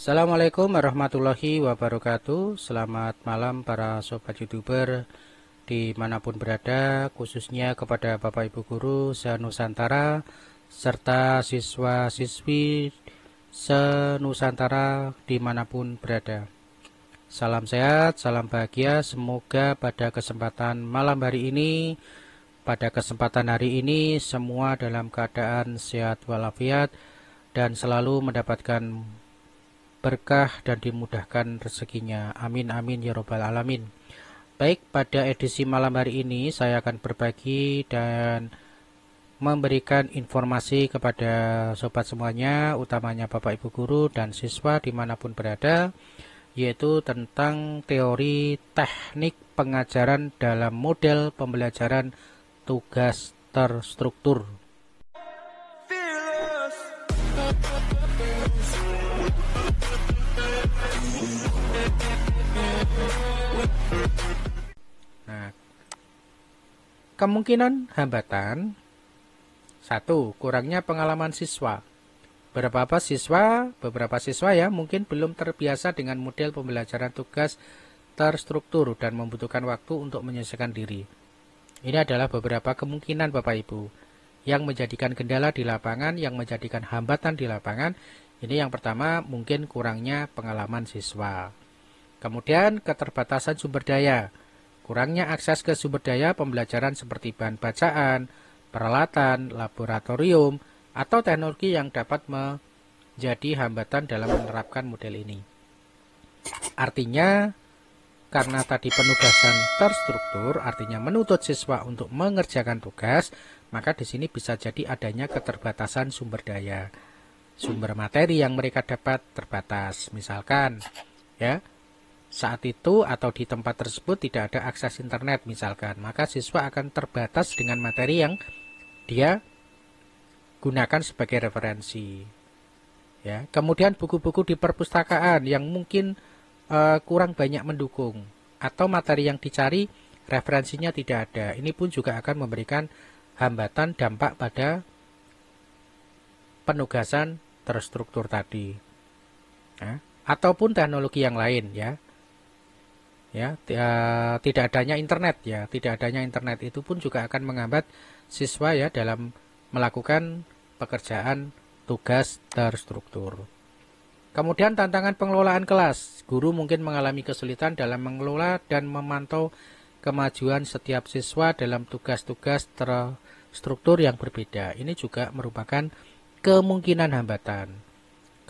Assalamualaikum warahmatullahi wabarakatuh. Selamat malam para sobat YouTuber dimanapun berada, khususnya kepada Bapak Ibu Guru se-Nusantara serta siswa-siswi se-Nusantara dimanapun berada. Salam sehat, salam bahagia. Semoga pada kesempatan malam hari ini, semua dalam keadaan sehat walafiat dan selalu mendapatkan berkah dan dimudahkan rezekinya. Amin amin ya robbal alamin. Baik, pada edisi malam hari ini saya akan berbagi dan memberikan informasi kepada sobat semuanya, utamanya Bapak Ibu Guru dan siswa dimanapun berada, yaitu tentang teori teknik pengajaran dalam model pembelajaran tugas terstruktur. Nah, kemungkinan hambatan: 1. Kurangnya pengalaman siswa. Beberapa siswa ya mungkin belum terbiasa dengan model pembelajaran tugas terstruktur dan membutuhkan waktu untuk menyesuaikan diri. Ini adalah beberapa kemungkinan Bapak Ibu yang menjadikan kendala di lapangan, yang menjadikan hambatan di lapangan. Ini yang pertama, mungkin kurangnya pengalaman siswa. Kemudian keterbatasan sumber daya. Kurangnya akses ke sumber daya pembelajaran seperti bahan bacaan, peralatan, laboratorium, atau teknologi yang dapat menjadi hambatan dalam menerapkan model ini. Artinya, karena tadi penugasan terstruktur, artinya menuntut siswa untuk mengerjakan tugas, maka di sini bisa jadi adanya keterbatasan sumber daya. Sumber materi yang mereka dapat terbatas. Misalkan, ya, saat itu atau di tempat tersebut tidak ada akses internet misalkan, maka siswa akan terbatas dengan materi yang dia gunakan sebagai referensi. Ya, kemudian buku-buku di perpustakaan yang mungkin kurang banyak mendukung, atau materi yang dicari referensinya tidak ada. Ini pun juga akan memberikan hambatan dampak pada penugasan terstruktur tadi. Ya, ataupun teknologi yang lain ya. Tidak adanya internet itu pun juga akan menghambat siswa ya dalam melakukan pekerjaan tugas terstruktur. Kemudian tantangan pengelolaan kelas. Guru mungkin mengalami kesulitan dalam mengelola dan memantau kemajuan setiap siswa dalam tugas-tugas terstruktur yang berbeda. Ini juga merupakan kemungkinan hambatan.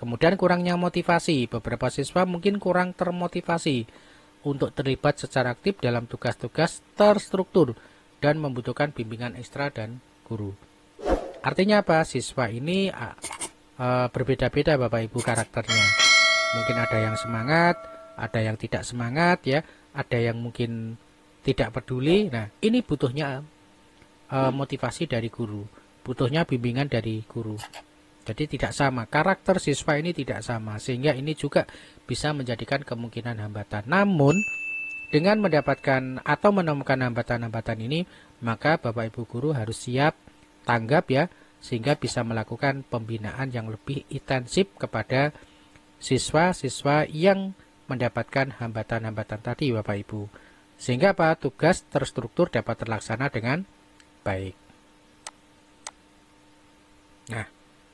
Kemudian kurangnya motivasi. Beberapa siswa mungkin kurang termotivasi untuk terlibat secara aktif dalam tugas-tugas terstruktur dan membutuhkan bimbingan ekstra dan guru. Artinya apa? Siswa ini berbeda-beda Bapak Ibu karakternya. Mungkin ada yang semangat, ada yang tidak semangat ya, ada yang mungkin tidak peduli. Nah, ini butuhnya motivasi dari guru, butuhnya bimbingan dari guru. Jadi tidak sama, karakter siswa ini tidak sama, sehingga ini juga bisa menjadikan kemungkinan hambatan. Namun, dengan mendapatkan atau menemukan hambatan-hambatan ini, maka Bapak Ibu Guru harus siap tanggap ya, sehingga bisa melakukan pembinaan yang lebih intensif kepada siswa-siswa yang mendapatkan hambatan-hambatan tadi Bapak Ibu. Sehingga apa? Tugas terstruktur dapat terlaksana dengan baik. Nah,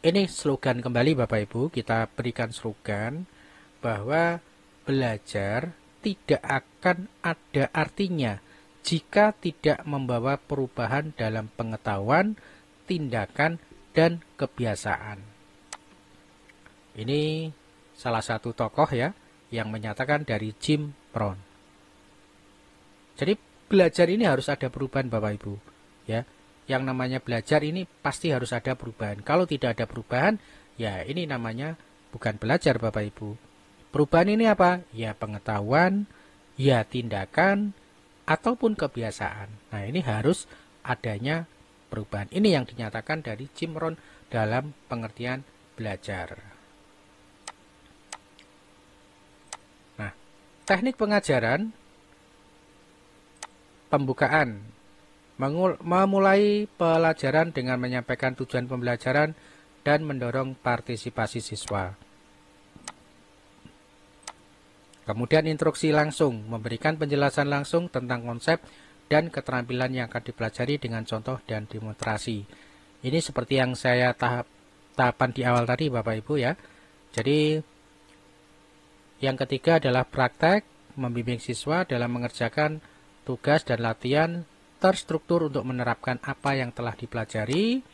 ini slogan kembali Bapak Ibu, kita berikan slogan bahwa belajar tidak akan ada artinya jika tidak membawa perubahan dalam pengetahuan, tindakan, dan kebiasaan. Ini salah satu tokoh ya yang menyatakan dari Jim Rohn. Jadi belajar ini harus ada perubahan Bapak Ibu ya. Yang namanya belajar ini pasti harus ada perubahan. Kalau tidak ada perubahan, ya ini namanya bukan belajar Bapak Ibu. Perubahan ini apa? Ya pengetahuan, ya tindakan, ataupun kebiasaan. Nah ini harus adanya perubahan. Ini yang dinyatakan dari Jim Rohn dalam pengertian belajar. Nah, teknik pengajaran, pembukaan. Memulai pelajaran dengan menyampaikan tujuan pembelajaran dan mendorong partisipasi siswa. Kemudian instruksi langsung, memberikan penjelasan langsung tentang konsep dan keterampilan yang akan dipelajari dengan contoh dan demonstrasi. Ini seperti yang saya tahapan di awal tadi Bapak Ibu ya. Jadi yang ketiga adalah praktek, membimbing siswa dalam mengerjakan tugas dan latihan terstruktur untuk menerapkan apa yang telah dipelajari.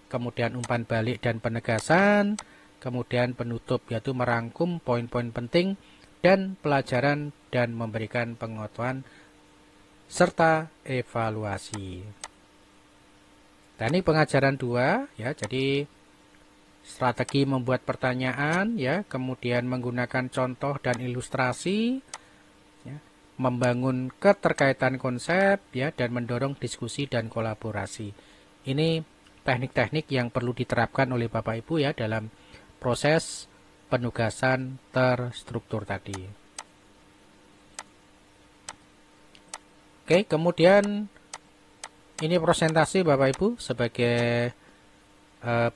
Kemudian umpan balik dan penegasan. Kemudian penutup yaitu merangkum poin-poin penting dan pelajaran dan memberikan pengetahuan serta evaluasi. Teknik pengajaran 2 ya, jadi strategi membuat pertanyaan ya, kemudian menggunakan contoh dan ilustrasi ya, membangun keterkaitan konsep ya, dan mendorong diskusi dan kolaborasi. Ini teknik-teknik yang perlu diterapkan oleh Bapak Ibu ya dalam proses penugasan terstruktur tadi. Oke, kemudian ini presentasi Bapak Ibu sebagai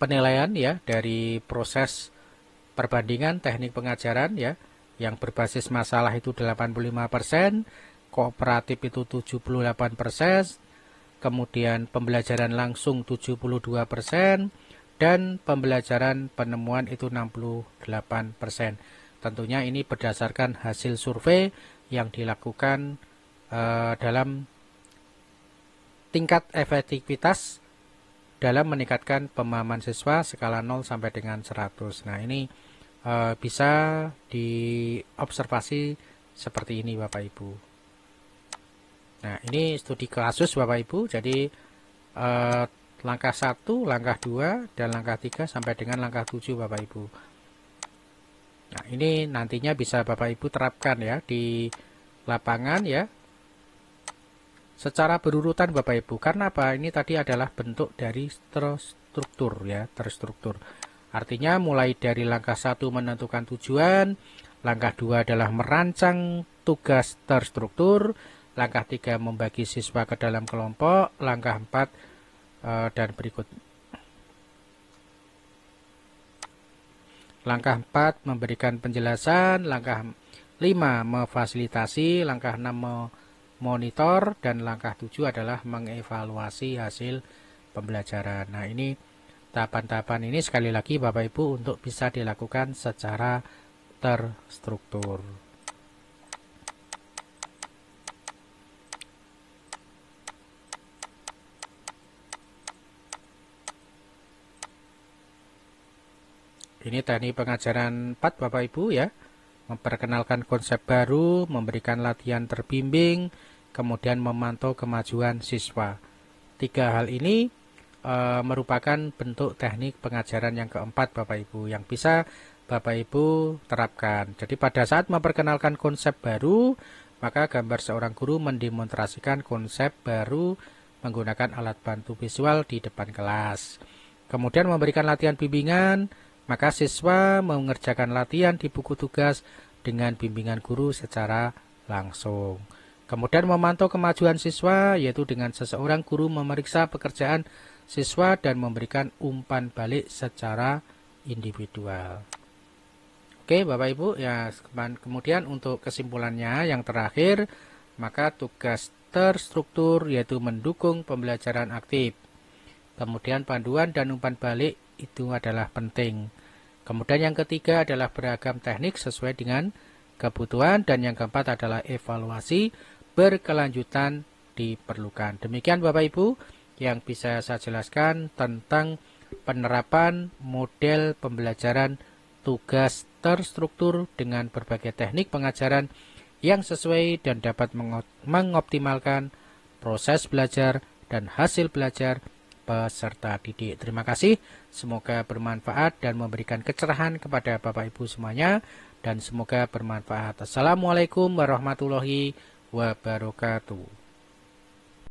penilaian ya dari proses perbandingan teknik pengajaran ya, yang berbasis masalah itu 85%, kooperatif itu 78%, kemudian pembelajaran langsung 72%, dan pembelajaran penemuan itu 68%. Tentunya ini berdasarkan hasil survei yang dilakukan dalam tingkat efektivitas dalam meningkatkan pemahaman siswa skala 0 sampai dengan 100. Nah, ini bisa diobservasi seperti ini Bapak Ibu. Nah, ini studi kasus Bapak Ibu. Jadi langkah 1, langkah 2, dan langkah 3 sampai dengan langkah 7 Bapak Ibu. Nah, ini nantinya bisa Bapak Ibu terapkan ya di lapangan ya. Secara berurutan Bapak Ibu. Karena apa? Ini tadi adalah bentuk dari terstruktur ya, terstruktur. Artinya mulai dari langkah 1 menentukan tujuan, langkah 2 adalah merancang tugas terstruktur, langkah 3 membagi siswa ke dalam kelompok, langkah 4 dan berikut. Langkah 4 memberikan penjelasan, langkah 5 memfasilitasi, langkah 6 memonitor, dan langkah 7 adalah mengevaluasi hasil pembelajaran. Nah, ini tahapan-tahapan ini sekali lagi Bapak Ibu untuk bisa dilakukan secara terstruktur. Ini teknik pengajaran 4 Bapak Ibu ya. Memperkenalkan konsep baru, memberikan latihan terbimbing, kemudian memantau kemajuan siswa. 3 hal ini merupakan bentuk teknik pengajaran yang keempat Bapak Ibu yang bisa Bapak Ibu terapkan. Jadi pada saat memperkenalkan konsep baru, maka gambar seorang guru mendemonstrasikan konsep baru menggunakan alat bantu visual di depan kelas. Kemudian memberikan latihan bimbingan, maka siswa mengerjakan latihan di buku tugas dengan bimbingan guru secara langsung. Kemudian memantau kemajuan siswa, yaitu dengan seseorang guru memeriksa pekerjaan siswa dan memberikan umpan balik secara individual. Oke Bapak Ibu, ya kemudian untuk kesimpulannya yang terakhir, maka tugas terstruktur yaitu mendukung pembelajaran aktif. Kemudian panduan dan umpan balik itu adalah penting. Kemudian yang ketiga adalah beragam teknik sesuai dengan kebutuhan, dan yang keempat adalah evaluasi berkelanjutan diperlukan. Demikian Bapak Ibu yang bisa saya jelaskan tentang penerapan model pembelajaran tugas terstruktur dengan berbagai teknik pengajaran yang sesuai dan dapat mengoptimalkan proses belajar dan hasil belajar peserta didik. Terima kasih, semoga bermanfaat dan memberikan kecerahan kepada Bapak Ibu semuanya, dan semoga bermanfaat. Assalamualaikum warahmatullahi wabarakatuh.